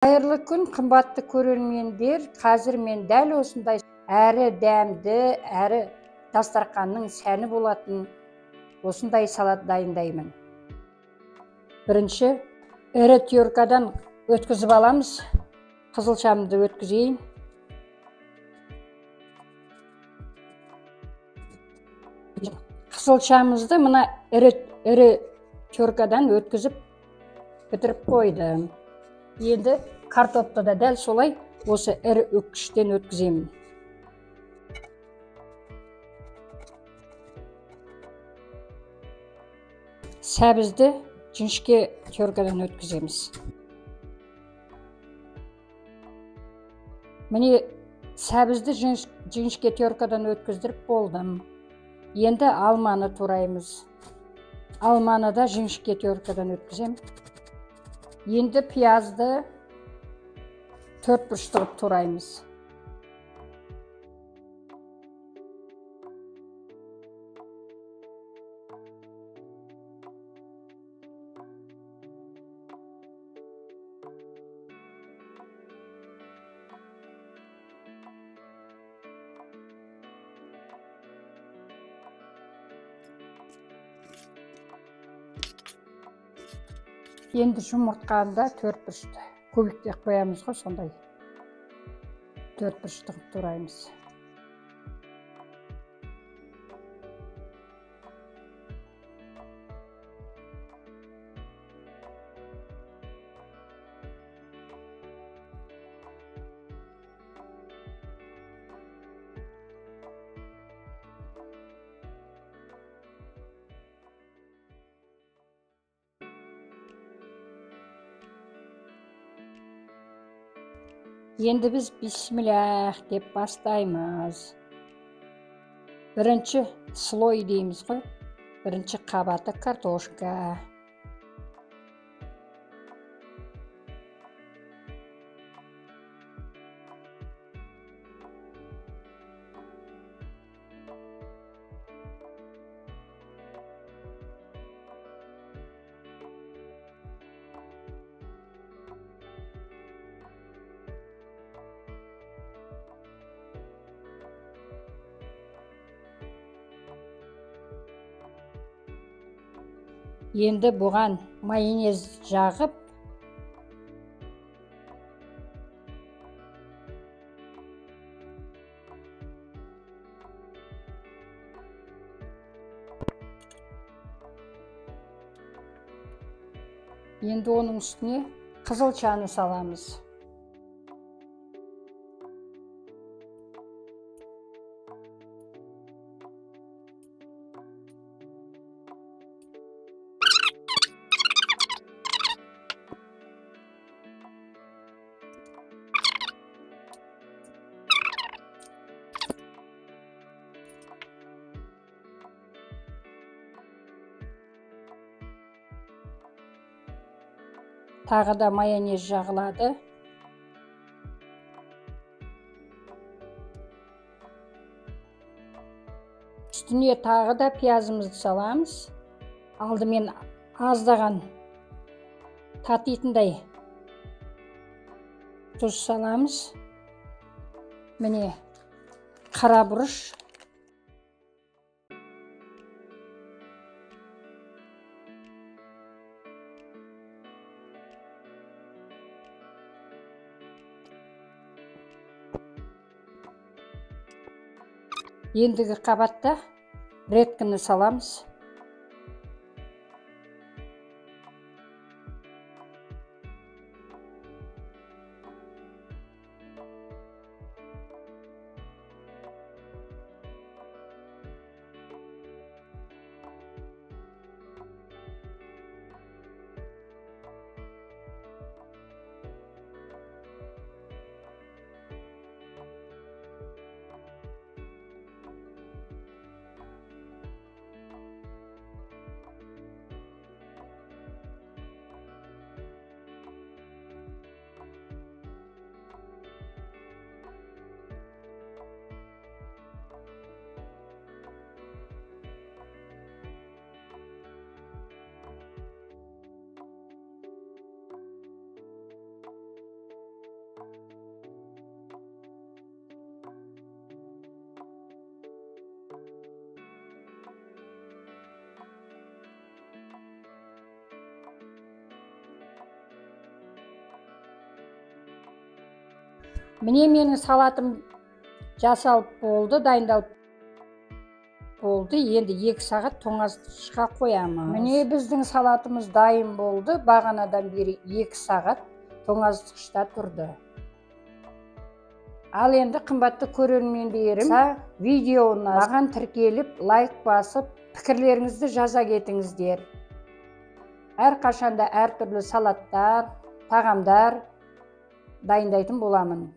Қайырлы күн, қымбатты көрермендер. Қазір мен дәл осындай әрі дәмді, әрі дастарханның сәні болатын осындай салат дайындаймын. Бірінші, ірі теркадан өткізіп аламыз. Қызылшамды өткізейін. Қызылшамызды мына ірі теркадан өткізіп бітіріп қойдым. Енді картопты да дәл солай осы ірі өткіштен өткіземін. Сәбізді жіңішке теркадан өткіземіз. Міне сәбізді жіңішке теркадан өткіздіріп болдым. Енді алманы тураймыз. Алманы да жіңішке теркадан өткізем. Енді пиязды 4 бұрыштығып тураймыз. Енді жұмыртқаны 4 бұрышты көбікте қоямыз ғой, сондай 4 бұрыштығып тураймыз. Енді біз бисмиллах деп бастаймыз. Бірінші слой дейміз ғой. Бірінші қабаты картошка. Енді бұған майонез жағып, енді оның үстіне қызылшаны саламыз. Тағы да майонез жағылады. Үстіне тағы да пиязымызды саламыз. Алдымен аздаған татитындай тұз саламыз. Міне қара бұрыш. Ендігі қабатта редкіні саламыз. Міне менің салатым жасалып болды, дайындалып болды. Енді 2 сағат тоңазытқышқа қоямыз. Міне біздің салатымыз дайын болды. Бағанадан бері 2 сағат тоңазытқышта тұрды. Ал енді қымбатты көрермендерім, видеоны маған тіркеліп, лайк басып, пікірлеріңізді жаза кетіңіздер. Әрқашанда әртүрлі салаттар, тағамдар дайындайтын боламын.